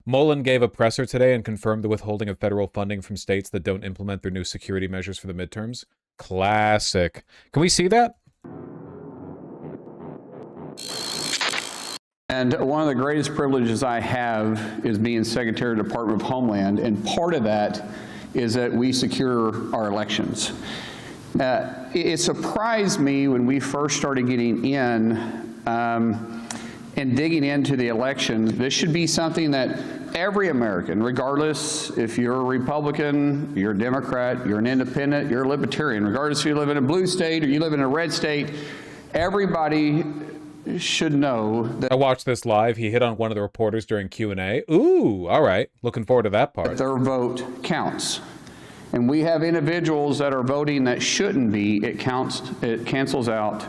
Mullin gave a presser today and confirmed the withholding of federal funding from states that don't implement their new security measures for the midterms. Classic. Can we see that? And one of the greatest privileges I have is being Secretary of the Department of Homeland, and part of that is that we secure our elections. It surprised me when we first started getting in and digging into the elections. This should be something that every American, regardless if you're a Republican, you're a Democrat, you're an independent, you're a libertarian, regardless if you live in a blue state or you live in a red state, everybody should know that. I watched this live. He hit on one of the reporters during Q&A. Ooh, all right. Looking forward to that part. Their vote counts. And we have individuals that are voting that shouldn't be. It cancels out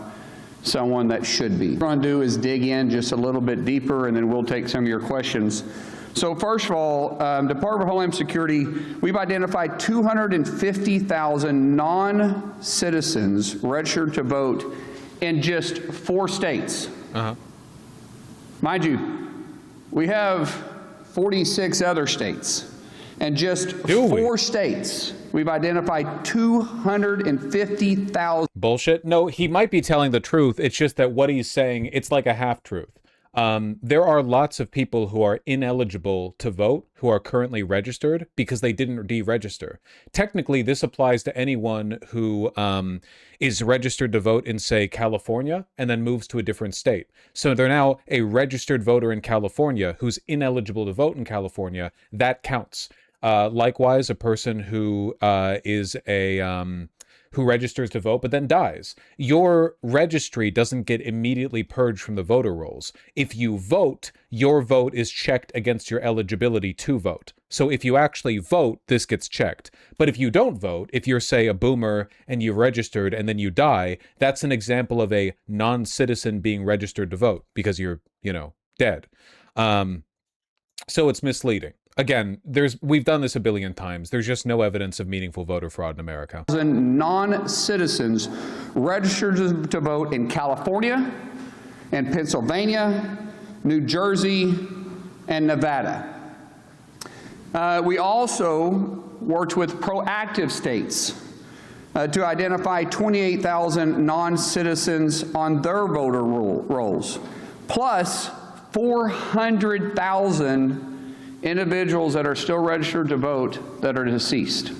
someone that should be. What we're going to do is dig in just a little bit deeper, and then we'll take some of your questions. So first of all, Department of Homeland Security, we've identified 250,000 non-citizens registered to vote in just 4 states. Mind you, we have 46 other states. And just 4 states, we've identified 250,000. Bullshit? No, he might be telling the truth. It's just that what he's saying, it's like a half-truth. There are lots of people who are ineligible to vote who are currently registered because they didn't deregister. Technically, this applies to anyone who is registered to vote in, say, California and then moves to a different state. So they're now a registered voter in California who's ineligible to vote in California. That counts. Likewise, a person who is a who registers to vote but then dies. Your registry doesn't get immediately purged from the voter rolls. If you vote, your vote is checked against your eligibility to vote. So if you actually vote, this gets checked. But if you don't vote, if you're, say, a boomer and you've registered and then you die, that's an example of a non-citizen being registered to vote because you're, dead. So it's misleading. Again, we've done this a billion times. There's just no evidence of meaningful voter fraud in America. Non-citizens registered to vote in California and Pennsylvania, New Jersey, and Nevada. We also worked with proactive states to identify 28,000 non-citizens on their voter rolls, plus 400,000 individuals that are still registered to vote that are deceased.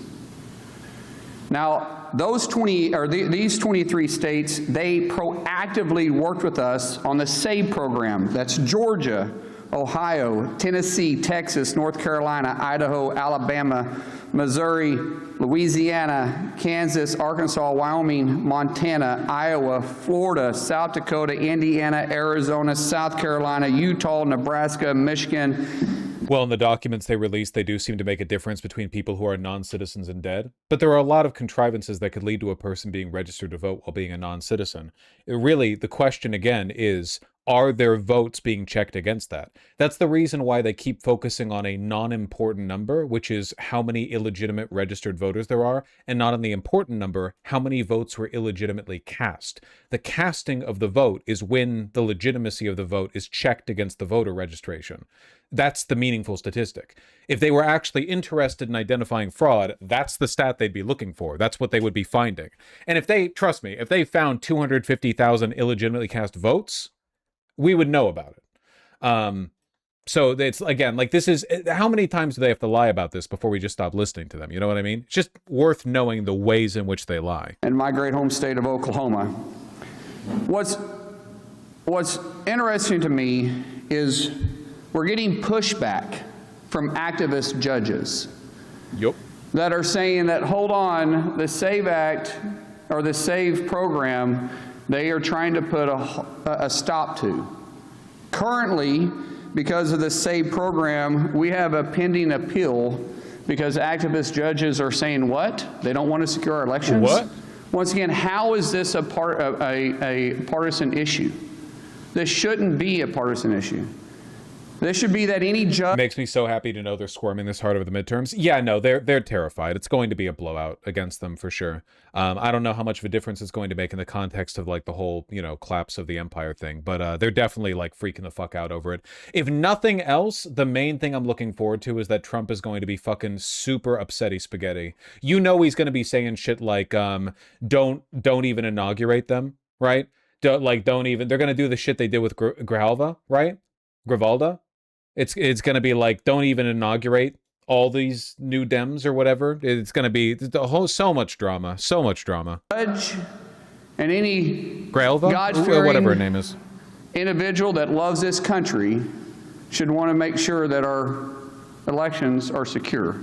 Now, these 23 states, they proactively worked with us on the SAVE program. That's Georgia, Ohio, Tennessee, Texas, North Carolina, Idaho, Alabama, Missouri, Louisiana, Kansas, Arkansas, Wyoming, Montana, Iowa, Florida, South Dakota, Indiana, Arizona, South Carolina, Utah, Nebraska, Michigan. Well, in the documents they released, they do seem to make a difference between people who are non-citizens and dead. But there are a lot of contrivances that could lead to a person being registered to vote while being a non-citizen. Really, the question again is, are their votes being checked against that? That's the reason why they keep focusing on a non-important number, which is how many illegitimate registered voters there are, and not on the important number, how many votes were illegitimately cast. The casting of the vote is when the legitimacy of the vote is checked against the voter registration. That's the meaningful statistic. If they were actually interested in identifying fraud, that's the stat they'd be looking for. That's what they would be finding. And if they, trust me, if they found 250,000 illegitimately cast votes, we would know about it. So it's, again, like, this is, how many times do they have to lie about this before we just stop listening to them? You know what I mean? It's just worth knowing the ways in which they lie. In my great home state of Oklahoma, what's interesting to me is we're getting pushback from activist judges that are saying that, hold on, the SAVE Act or the SAVE program, they are trying to put a stop to. Currently, because of the SAVE program, we have a pending appeal because activist judges are saying what? They don't want to secure our elections? What? Once again, how is this a partisan issue? This shouldn't be a partisan issue. This should be that any judge... Makes me so happy to know they're squirming this hard over the midterms. Yeah, no, they're terrified. It's going to be a blowout against them for sure. I don't know how much of a difference it's going to make in the context of like the whole, you know, collapse of the empire thing, but they're definitely like freaking the fuck out over it. If nothing else, the main thing I'm looking forward to is that Trump is going to be fucking super upsetty spaghetti. You know he's going to be saying shit like, don't even inaugurate them, right? Don't even, they're going to do the shit they did with Grijalva, right? Grivalda. It's going to be like, don't even inaugurate all these new Dems or whatever. It's going to be so much drama, so much drama. Judge and any Grijalva, or whatever her name is, individual that loves this country should want to make sure that our elections are secure.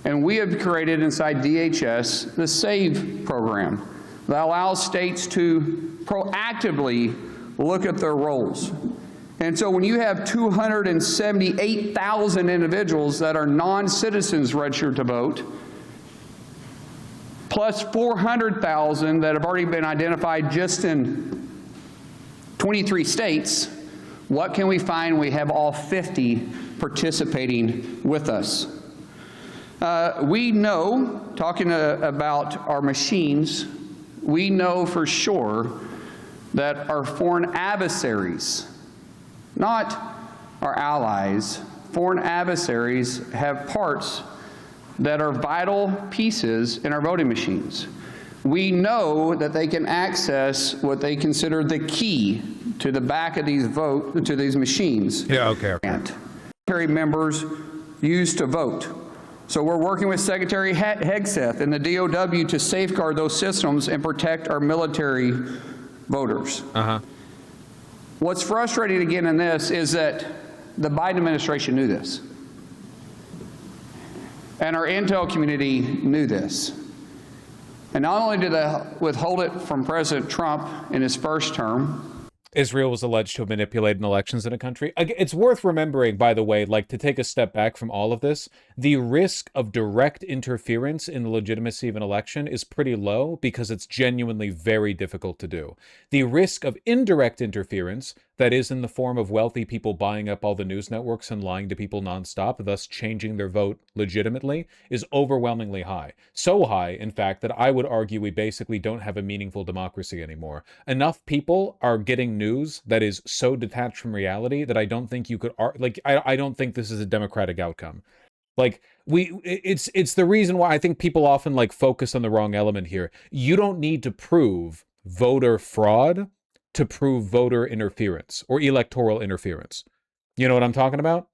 And we have created inside DHS the SAVE program that allows states to proactively look at their roles. And so when you have 278,000 individuals that are non-citizens registered to vote, plus 400,000 that have already been identified just in 23 states, what can we find? We have all 50 participating with us. We know, talking about our machines, we know for sure that our foreign adversaries, not our allies, foreign adversaries have parts that are vital pieces in our voting machines. We know that they can access what they consider the key to the back of these machines. Yeah, okay. Military members used to vote. So we're working with Secretary Hegseth and the DOW to safeguard those systems and protect our military voters. What's frustrating again in this is that the Biden administration knew this. And our intel community knew this. And not only did they withhold it from President Trump in his first term, Israel was alleged to have manipulated elections in a country. It's worth remembering, by the way, like to take a step back from all of this, the risk of direct interference in the legitimacy of an election is pretty low because it's genuinely very difficult to do. The risk of indirect interference, that is in the form of wealthy people buying up all the news networks and lying to people nonstop, thus changing their vote legitimately, is overwhelmingly high. So high, in fact, that I would argue we basically don't have a meaningful democracy anymore. Enough people are getting news that is so detached from reality that I don't think you could, I don't think this is a democratic outcome. Like, it's the reason why I think people often like focus on the wrong element here. You don't need to prove voter fraud to prove voter interference or electoral interference. You know what I'm talking about?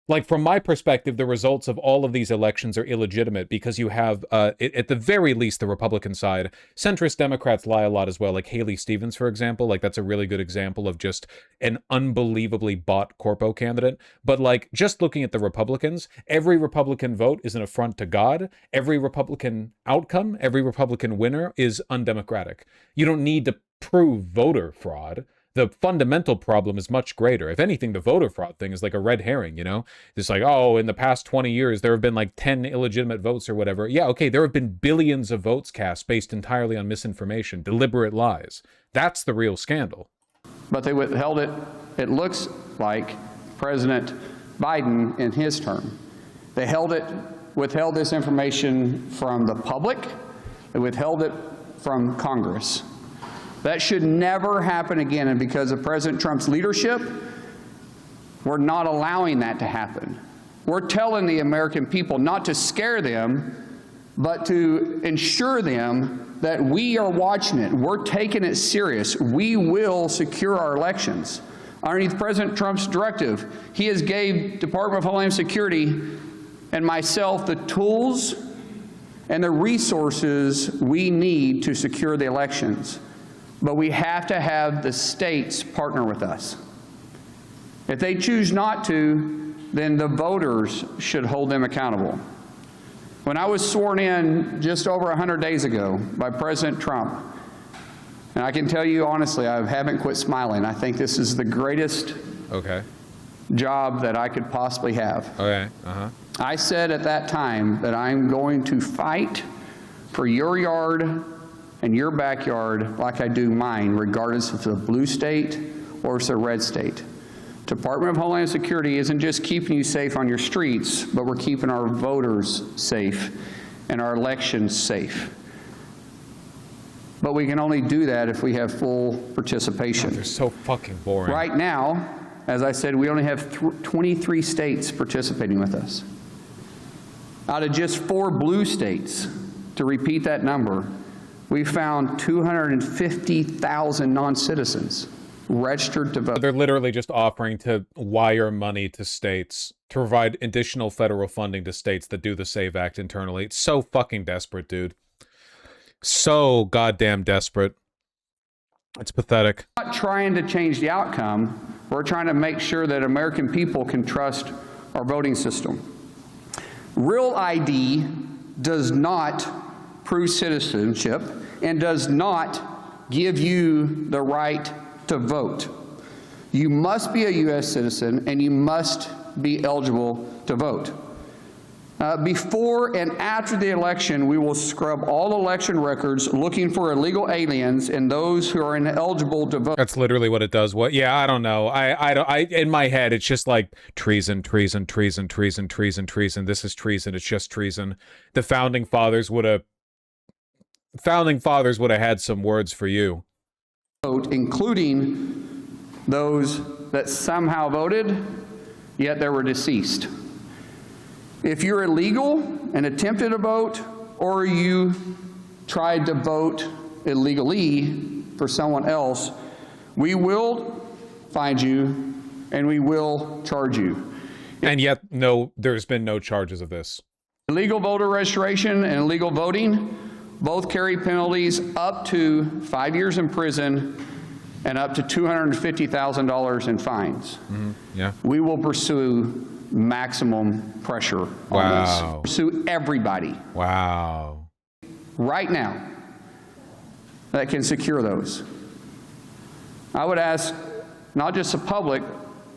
Like, from my perspective, the results of all of these elections are illegitimate because you have, at the very least, the Republican side. Centrist Democrats lie a lot as well, like Haley Stevens, for example. Like, that's a really good example of just an unbelievably bought corpo candidate. But, like, just looking at the Republicans, every Republican vote is an affront to God. Every Republican outcome, every Republican winner is undemocratic. You don't need to prove voter fraud. The fundamental problem is much greater. If anything, the voter fraud thing is like a red herring, you know? It's like, oh, in the past 20 years, there have been like 10 illegitimate votes or whatever. Yeah, okay, there have been billions of votes cast based entirely on misinformation, deliberate lies. That's the real scandal. But they withheld it, it looks like, President Biden in his term. They withheld this information from the public. They withheld it from Congress. That should never happen again, and because of President Trump's leadership, we're not allowing that to happen. We're telling the American people not to scare them, but to ensure them that we are watching it. We're taking it serious. We will secure our elections. Underneath President Trump's directive, he has gave Department of Homeland Security and myself the tools and the resources we need to secure the elections. But we have to have the states partner with us. If they choose not to, then the voters should hold them accountable. When I was sworn in just over 100 days ago by President Trump, and I can tell you honestly, I haven't quit smiling. I think this is the greatest job that I could possibly have. I said at that time that I'm going to fight for your yard and your backyard like I do mine, regardless if it's a blue state or it's a red state. Department of Homeland Security isn't just keeping you safe on your streets, but we're keeping our voters safe and our elections safe. But we can only do that if we have full participation. They're so fucking boring. Right now, as I said, we only have 23 states participating with us. Out of just 4 blue states, to repeat that number, we found 250,000 non-citizens registered to vote. They're literally just offering to wire money to states to provide additional federal funding to states that do the SAVE Act internally. It's so fucking desperate, dude. So goddamn desperate. It's pathetic. We're not trying to change the outcome. We're trying to make sure that American people can trust our voting system. Real ID does not prove citizenship and does not give you the right to vote. You must be a U.S. citizen and you must be eligible to vote. Before and after the election, we will scrub all election records looking for illegal aliens and those who are ineligible to vote. That's literally what it does. What? Yeah, I don't know. I in my head, it's just like treason, treason, treason, treason, treason, treason. This is treason. It's just treason. The founding fathers would have had some words for you. Vote, including those that somehow voted, yet they were deceased. If you're illegal and attempted to vote, or you tried to vote illegally for someone else, we will find you and we will charge you. And yet, no, there's been no charges of this. Illegal voter registration and illegal voting both carry penalties up to 5 years in prison and up to $250,000 in fines. Mm-hmm. Yeah. We will pursue maximum pressure on this. Pursue everybody. Wow. Right now that can secure those. I would ask not just the public,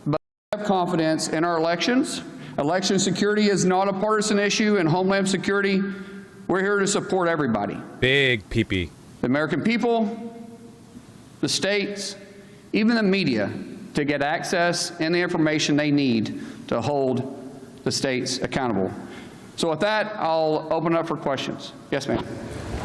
but have confidence in our elections. Election security is not a partisan issue, and Homeland Security, we're here to support everybody. Big peepee. The American people, the states, even the media, to get access and the information they need to hold the states accountable. So with that, I'll open up for questions. Yes, ma'am.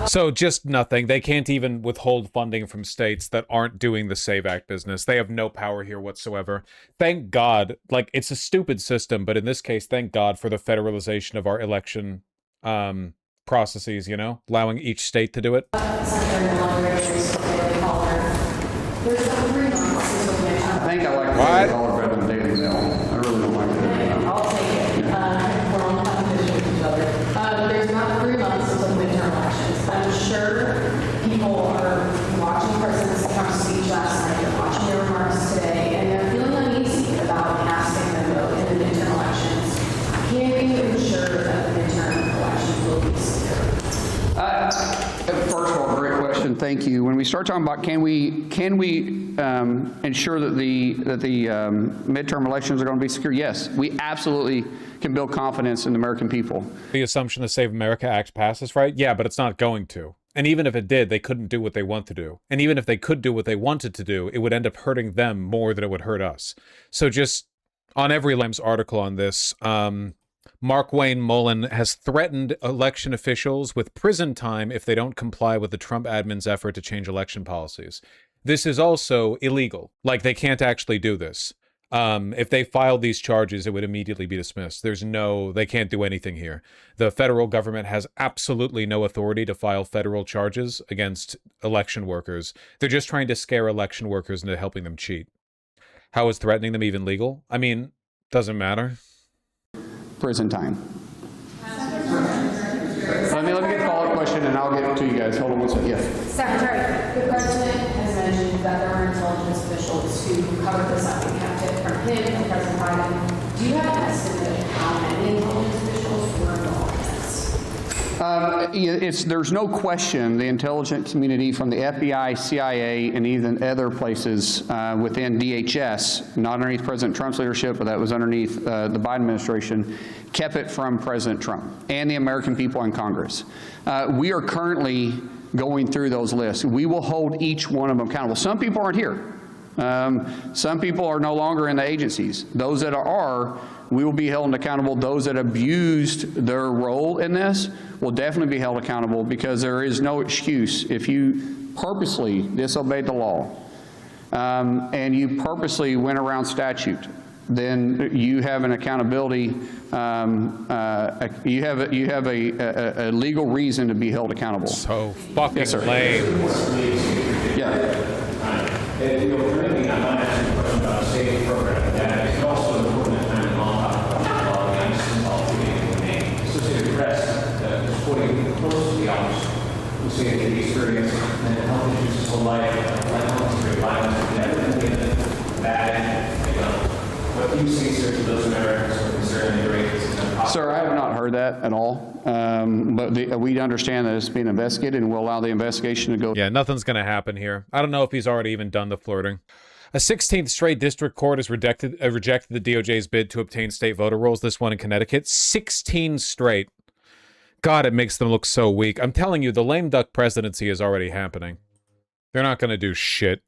So just nothing. They can't even withhold funding from states that aren't doing the SAVE Act business. They have no power here whatsoever. Thank God. Like, it's a stupid system, but in this case, thank God for the federalization of our election processes, you know, allowing each state to do it. I think I like the dollar better than Daily Mail. I really don't like that. I'll take it. We're on competition with each other. There's not 3 months until midterm elections. I'm sure people are watching President Trump's speech last night, they're watching their remarks today, and they're feeling uneasy about casting their vote in the midterm elections. Can you ensure that the midterm elections will be secure? First of all, great question. Thank you. When we start talking about can we ensure that the midterm elections are going to be secure? Yes, we absolutely can build confidence in the American people. The assumption the Save America Act passes, right? Yeah, but it's not going to. And even if it did, they couldn't do what they want to do. And even if they could do what they wanted to do, it would end up hurting them more than it would hurt us. So just on every Lamb's article on this, Mark Wayne Mullin has threatened election officials with prison time if they don't comply with the Trump admin's effort to change election policies. This is also illegal. Like, they can't actually do this. If they filed these charges, it would immediately be dismissed. They can't do anything here. The federal government has absolutely no authority to file federal charges against election workers. They're just trying to scare election workers into helping them cheat. How is threatening them even legal? I mean, doesn't matter. Prison time. Let me get a follow-up question and I'll get to you guys. Hold on one second. Yes. Secretary, the President has mentioned that there are intelligence officials who covered this up and kept it from him and President Biden. Do you have an estimate of how many intelligence officials were involved in this? There's no question the intelligence community from the FBI, CIA, and even other places within DHS, not underneath President Trump's leadership, but that was underneath the Biden administration, kept it from President Trump and the American people in Congress. We are currently going through those lists. We will hold each one of them accountable. Some people aren't here. Some people are no longer in the agencies. Those that are, we will be held accountable. Those that abused their role in this will definitely be held accountable, because there is no excuse. If you purposely disobeyed the law and you purposely went around statute, then you have an accountability, you have a legal reason to be held accountable. So fucking Yes, sir. lame. Yeah. Currently, I want to ask you a question about a state program that is also important at time and long associated press, reporting close to the office, who say that the experience and health issues of life, health history, violence, never been bad. What do you say, sir, to those Americans who are concerned the rates? Sir, I have not heard that at all, but we understand that it's being investigated, and we'll allow the investigation to go. Yeah, nothing's going to happen here. I don't know if he's already even done the flirting. A 16th straight district court has rejected the DOJ's bid to obtain state voter rolls, this one in Connecticut. 16 straight. God, it makes them look so weak. I'm telling you, the lame duck presidency is already happening. They're not going to do shit.